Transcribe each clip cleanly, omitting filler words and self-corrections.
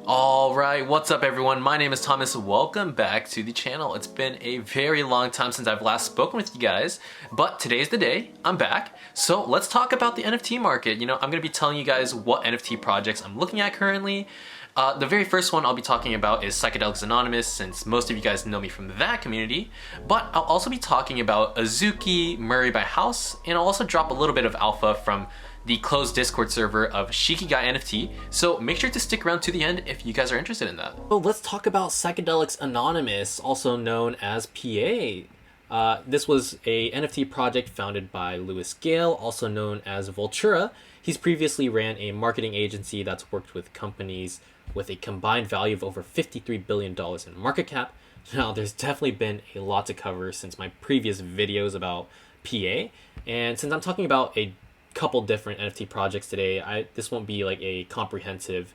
Alright, what's up everyone? My name is Thomas. Welcome back to the channel. It's been a very long time since I've last spoken with you guys, but today's the day. I'm back. So let's talk about the NFT market. I'm going to be telling you guys what NFT projects I'm looking at currently. The very first one I'll be talking about is Psychedelics Anonymous, since most of you guys know me from that community. But I'll also be talking about Azuki, Muri by Haus, and I'll also drop a little bit of alpha from the closed Discord server of Shikigai NFT, so make sure to stick around to the end if you guys are interested in that. So let's talk about Psychedelics Anonymous, also known as PA. This was a NFT project founded by Lewis Gale, also known as Voltura. He's previously ran a marketing agency that's worked with companies with a combined value of over $53 billion in market cap. Now, there's definitely been a lot to cover since my previous videos about PA, and since I'm talking about a couple different NFT projects today, this won't be like a comprehensive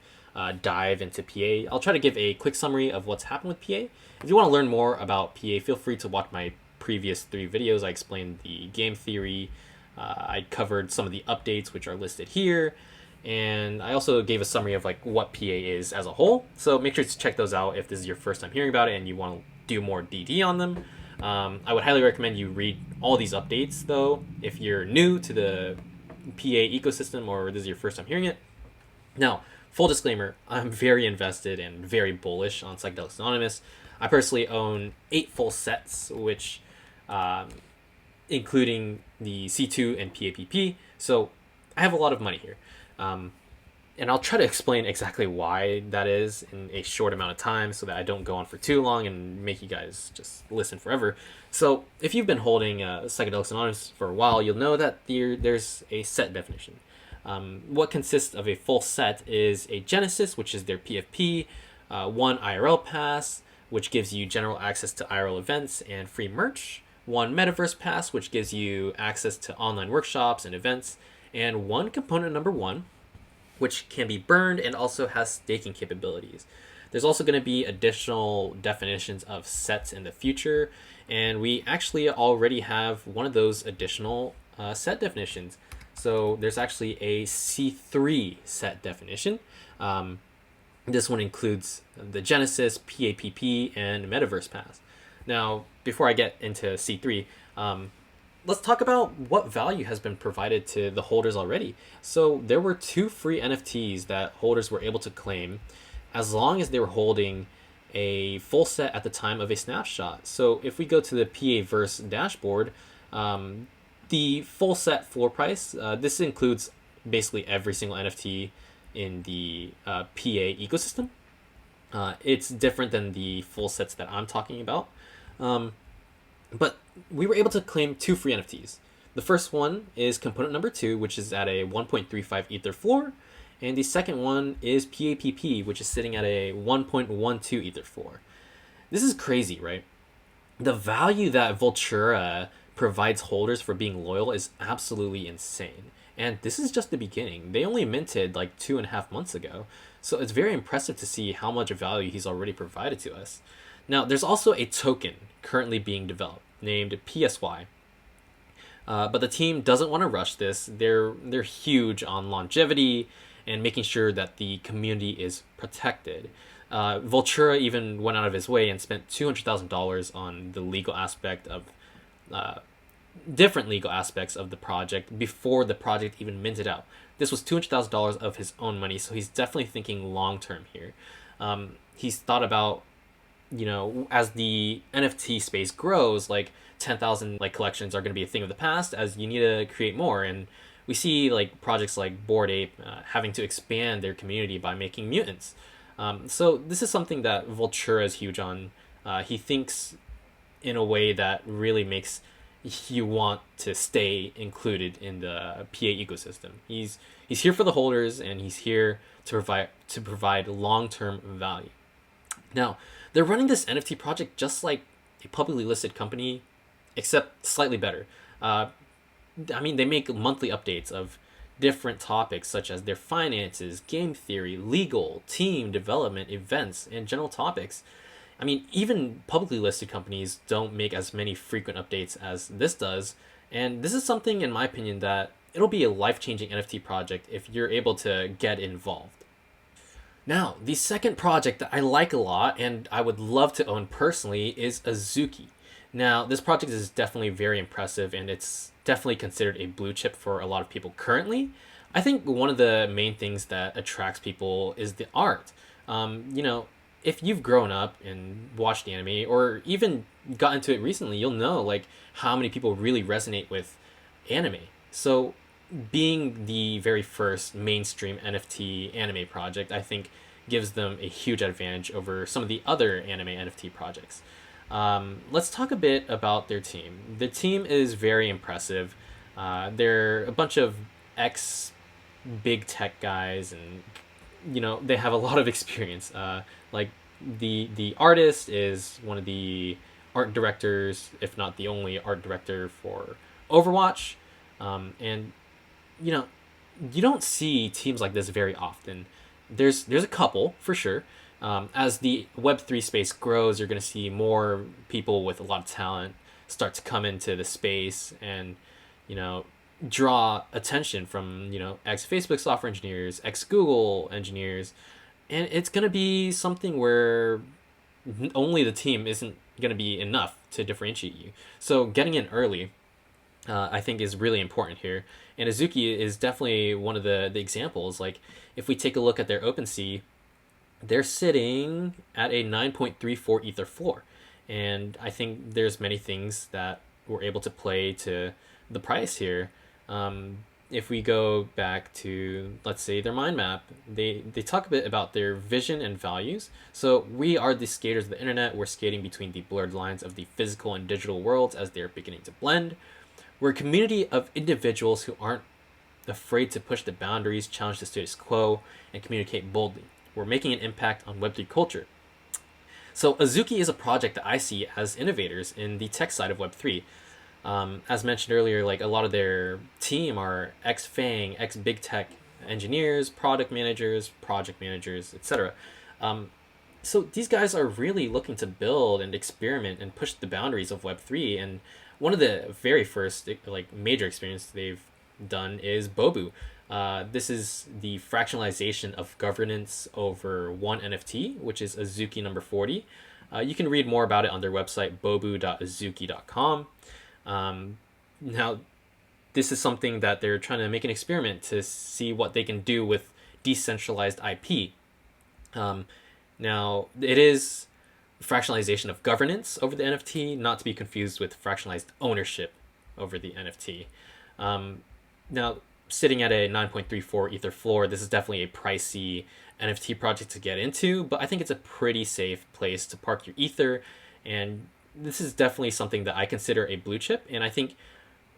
dive into PA. I'll try to give a quick summary of what's happened with PA. If you want to learn more about PA, feel free to watch my previous 3 videos. I explained the game theory, I covered some of the updates which are listed here, and I also gave a summary of like what PA is as a whole. So make sure to check those out if this is your first time hearing about it and you want to do more DD on them. I would highly recommend you read all these updates though if you're new to the PA ecosystem or this is your first time hearing it. Now, full disclaimer, I'm very invested and very bullish on Psychedelics Anonymous. I personally own 8 full sets, which including the C2 and PAPP, so I have a lot of money here. And I'll try to explain exactly why that is in a short amount of time so that I don't go on for too long and make you guys just listen forever. So if you've been holding Psychedelics Anonymous for a while, you'll know that there's a set definition. What consists of a full set is a Genesis, which is their PFP, 1 IRL pass, which gives you general access to IRL events and free merch, 1 Metaverse pass, which gives you access to online workshops and events, and 1 component number 1, which can be burned and also has staking capabilities. There's also going to be additional definitions of sets in the future, and we actually already have one of those additional set definitions. So there's actually a C3 set definition. This one includes the Genesis, PAPP, and Metaverse Pass. Now, before I get into C3, let's talk about what value has been provided to the holders already. So there were 2 free NFTs that holders were able to claim as long as they were holding a full set at the time of a snapshot. So if we go to the PA-verse dashboard, the full set floor price, this includes basically every single NFT in the PA ecosystem. It's different than the full sets that I'm talking about. But we were able to claim 2 free NFTs. The first one is component number 2, which is at a 1.35 Ether floor. And the second one is PAPP, which is sitting at a 1.12 Ether floor. This is crazy, right? The value that Voltura provides holders for being loyal is absolutely insane. And this is just the beginning. They only minted like 2.5 months ago. So it's very impressive to see how much value he's already provided to us. Now, there's also a token currently being developed named PSY. But the team doesn't want to rush this. They're huge on longevity and making sure that the community is protected. Voltura even went out of his way and spent $200,000 on the legal aspect of different legal aspects of the project before the project even minted out. This was $200,000 of his own money, so he's definitely thinking long term here. He's thought about, as the NFT space grows, like 10,000 like collections are going to be a thing of the past, as you need to create more. And we see like projects like Bored Ape having to expand their community by making mutants. So this is something that Voltura is huge on. He thinks in a way that really makes you want to stay included in the PA ecosystem. He's here for the holders, and he's here to provide long-term value. Now, they're running this NFT project just like a publicly listed company, except slightly better. They make monthly updates of different topics such as their finances, game theory, legal, team development, events, and general topics. Even publicly listed companies don't make as many frequent updates as this does, and this is something, in my opinion, that it'll be a life-changing NFT project if you're able to get involved. Now, the second project that I like a lot and I would love to own personally is Azuki. Now, this project is definitely very impressive and it's definitely considered a blue chip for a lot of people currently. I think one of the main things that attracts people is the art. You know, if you've grown up and watched the anime or even got into it recently, you'll know like how many people really resonate with anime. So being the very first mainstream NFT anime project, I think gives them a huge advantage over some of the other anime NFT projects. Let's talk a bit about their team. The team is very impressive. They're a bunch of ex big tech guys, and they have a lot of experience. Like the artist is one of the art directors, if not the only art director for Overwatch, and you know you don't see teams like this very often. There's a couple for sure. As the Web3 space grows, you're going to see more people with a lot of talent start to come into the space and you know draw attention from ex Facebook software engineers, ex Google engineers, and it's going to be something where only the team isn't going to be enough to differentiate you. So getting in early, I think, is really important here. And Azuki is definitely one of the examples. Like, if we take a look at their OpenSea, they're sitting at a 9.34 Ether floor. And I think there's many things that we're able to play to the price here. If we go back to, let's say, their mind map, they talk a bit about their vision and values. So we are the skaters of the internet. We're skating between the blurred lines of the physical and digital worlds as they are beginning to blend. We're a community of individuals who aren't afraid to push the boundaries, challenge the status quo, and communicate boldly. We're making an impact on Web3 culture. So Azuki is a project that I see as innovators in the tech side of Web3. As mentioned earlier, like a lot of their team are ex-FANG, ex-big tech engineers, product managers, project managers, etc. So these guys are really looking to build and experiment and push the boundaries of Web3. And one of the very first like major experience they've done is Bobu. This is the fractionalization of governance over one NFT, which is Azuki number 40. You can read more about it on their website, bobu.azuki.com. Now, this is something that they're trying to make an experiment to see what they can do with decentralized IP. Now, it is fractionalization of governance over the NFT, not to be confused with fractionalized ownership over the NFT. Now, sitting at a 9.34 Ether floor, this is definitely a pricey NFT project to get into, but I think it's a pretty safe place to park your Ether, and this is definitely something that I consider a blue chip. And I think,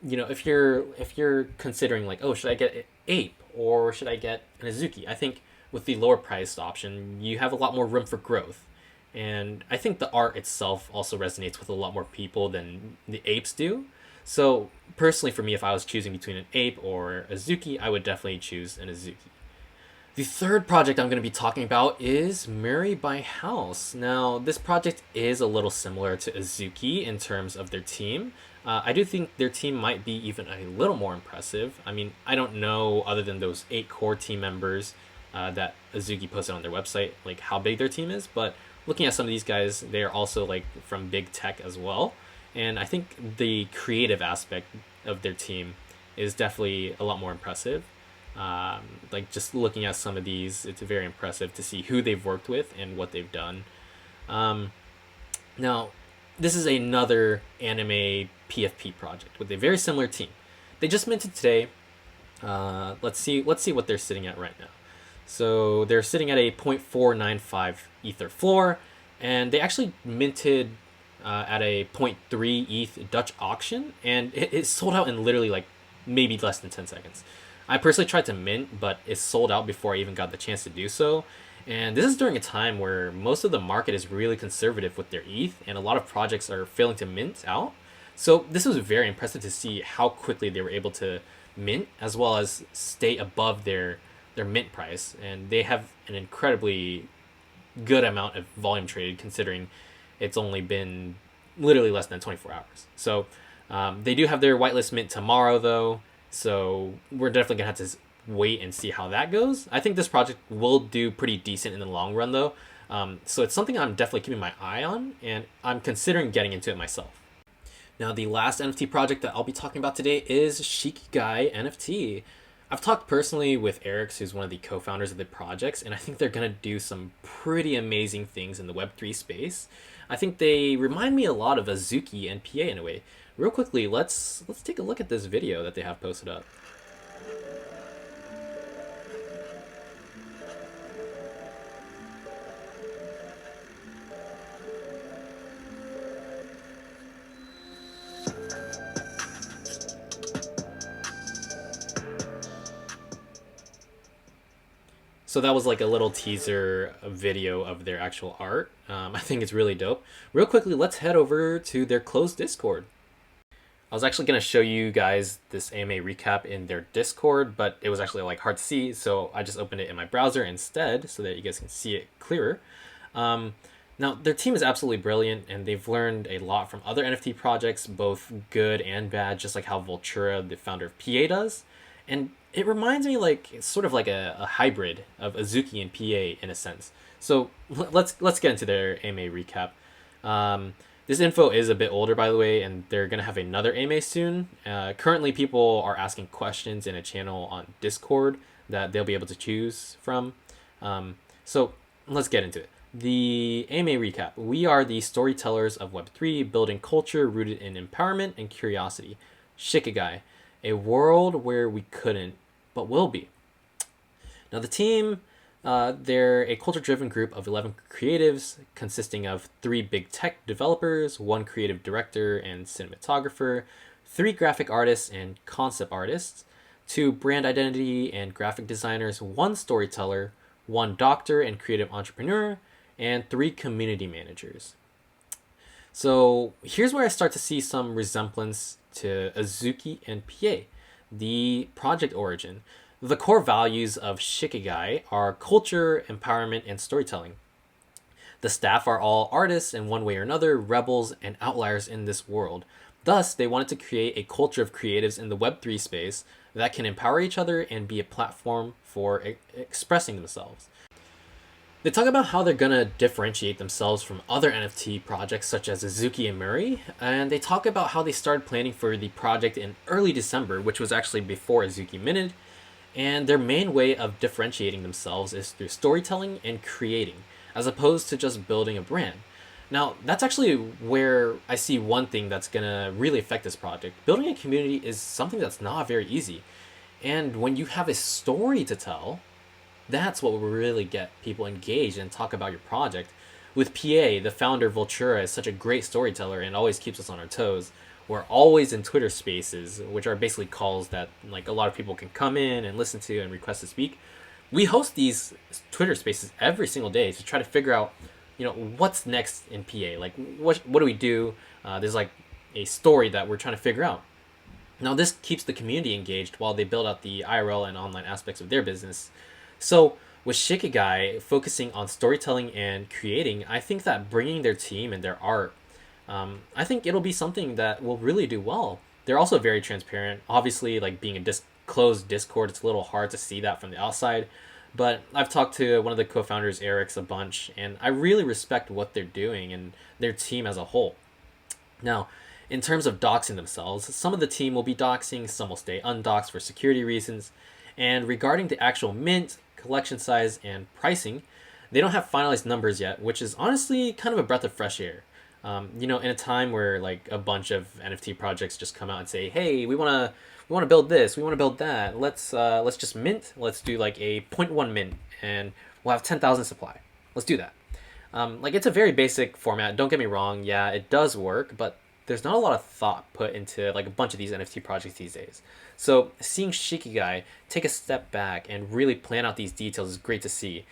if you're considering like, oh, should I get an Ape or should I get an Azuki? I think with the lower priced option, you have a lot more room for growth. And I think the art itself also resonates with a lot more people than the apes do. So personally, for me, if I was choosing between an ape or a Azuki, I would definitely choose an Azuki. The third project I'm going to be talking about is Muri by Haus. Now, this project is a little similar to Azuki in terms of their team. I do think their team might be even a little more impressive. I mean, I don't know, other than those 8 core team members that Azuki posted on their website, like how big their team is, but looking at some of these guys, they are also like from big tech as well. And I think the creative aspect of their team is definitely a lot more impressive. Like just looking at some of these, it's very impressive to see who they've worked with and what they've done. Now, this is another anime PFP project with a very similar team. They just minted today. Let's see what they're sitting at right now. So they're sitting at a 0.495 Ether floor, and they actually minted at a 0.3 ETH Dutch auction, and it sold out in literally like maybe less than 10 seconds. I personally tried to mint, but it sold out before I even got the chance to do so. And this is during a time where most of the market is really conservative with their ETH, and a lot of projects are failing to mint out. So this was very impressive to see how quickly they were able to mint, as well as stay above their mint price. And they have an incredibly good amount of volume traded, considering it's only been literally less than 24 hours. So they do have their whitelist mint tomorrow, though. So we're definitely going to have to wait and see how that goes. I think this project will do pretty decent in the long run, though. So it's something I'm definitely keeping my eye on, and I'm considering getting into it myself. Now, the last NFT project that I'll be talking about today is Shikigai NFT. I've talked personally with Eric, who's one of the co-founders of the projects, and I think they're going to do some pretty amazing things in the Web3 space. I think they remind me a lot of Azuki and PA in a way. Real quickly, let's take a look at this video that they have posted up. So that was like a little teaser video of their actual art. I think it's really dope. Real quickly, let's head over to their closed Discord. I was actually going to show you guys this AMA recap in their Discord, but it was actually like hard to see, so I just opened it in my browser instead so that you guys can see it clearer. Now, their team is absolutely brilliant, and they've learned a lot from other NFT projects, both good and bad, just like how Voltura, the founder of PA, does. And it reminds me like sort of like a hybrid of Azuki and PA in a sense. So let's get into their AMA recap. This info is a bit older, by the way, and they're gonna have another AMA soon. Currently, people are asking questions in a channel on Discord that they'll be able to choose from. So let's get into it. The AMA recap. We are the storytellers of Web3, building culture rooted in empowerment and curiosity. Shikigai, a world where we couldn't, but will be. Now the team, they're a culture-driven group of 11 creatives consisting of 3 big tech developers, 1 creative director and cinematographer, 3 graphic artists and concept artists, 2 brand identity and graphic designers, 1 storyteller, 1 doctor and creative entrepreneur, and 3 community managers. So here's where I start to see some resemblance to Azuki and PA, the project origin. The core values of Shikigai are culture, empowerment, and storytelling. The staff are all artists in one way or another, rebels and outliers in this world. Thus, they wanted to create a culture of creatives in the Web3 space that can empower each other and be a platform for expressing themselves. They talk about how they're gonna differentiate themselves from other NFT projects such as Azuki and Muri, and they talk about how they started planning for the project in early December, which was actually before Azuki minted, and their main way of differentiating themselves is through storytelling and creating, as opposed to just building a brand. Now, that's actually where I see one thing that's gonna really affect this project. Building a community is something that's not very easy, and when you have a story to tell, that's what will really get people engaged and talk about your project. With PA, the founder of Voltura is such a great storyteller and always keeps us on our toes. We're always in Twitter spaces, which are basically calls that like a lot of people can come in and listen to and request to speak. We host these Twitter spaces every single day to try to figure out, what's next in PA. Like what do we do? There's like a story that we're trying to figure out. Now this keeps the community engaged while they build out the IRL and online aspects of their business. So with Shikigai focusing on storytelling and creating, I think that bringing their team and their art, I think it'll be something that will really do well. They're also very transparent. Obviously, like being a closed Discord, it's a little hard to see that from the outside. But I've talked to one of the co-founders, Eric's, a bunch, and I really respect what they're doing and their team as a whole. Now, in terms of doxing themselves, some of the team will be doxing, some will stay undoxed for security reasons. And regarding the actual mint, collection size, and pricing, they don't have finalized numbers yet, which is honestly kind of a breath of fresh air. In a time where like a bunch of NFT projects just come out and say, "Hey, we want to build this, we want to build that. Let's just mint. Let's do like a 0.1 mint, and we'll have 10,000 supply. Let's do that." Like it's a very basic format. Don't get me wrong. Yeah, it does work, but there's not a lot of thought put into like a bunch of these NFT projects these days. So seeing Shikigai take a step back and really plan out these details is great to see.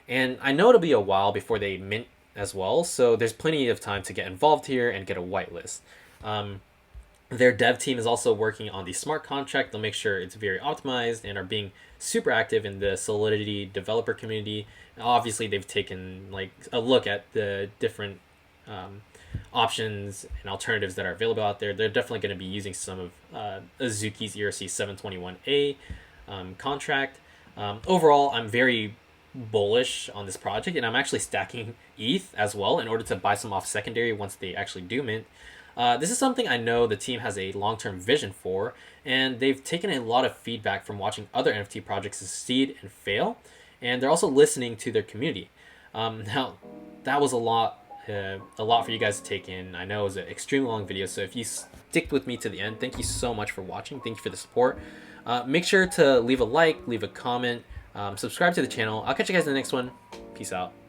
And I know it'll be a while before they mint as well, so there's plenty of time to get involved here and get a whitelist. Their dev team is also working on the smart contract. They'll make sure it's very optimized and are being super active in the Solidity developer community. Obviously, they've taken like a look at the different options and alternatives that are available out there. They're definitely going to be using some of Azuki's ERC 721A. contract. Overall, I'm very bullish on this project, and I'm actually stacking ETH as well in order to buy some off secondary once they actually do mint. This is something I know the team has a long-term vision for, and they've taken a lot of feedback from watching other NFT projects succeed and fail, and they're also listening to their community. Now, that was a lot for you guys to take in. I know it was an extremely long video, so if you stick with me to the end, thank you so much for watching. Thank you for the support. Make sure to leave a like, leave a comment, subscribe to the channel. I'll catch you guys in the next one. Peace out.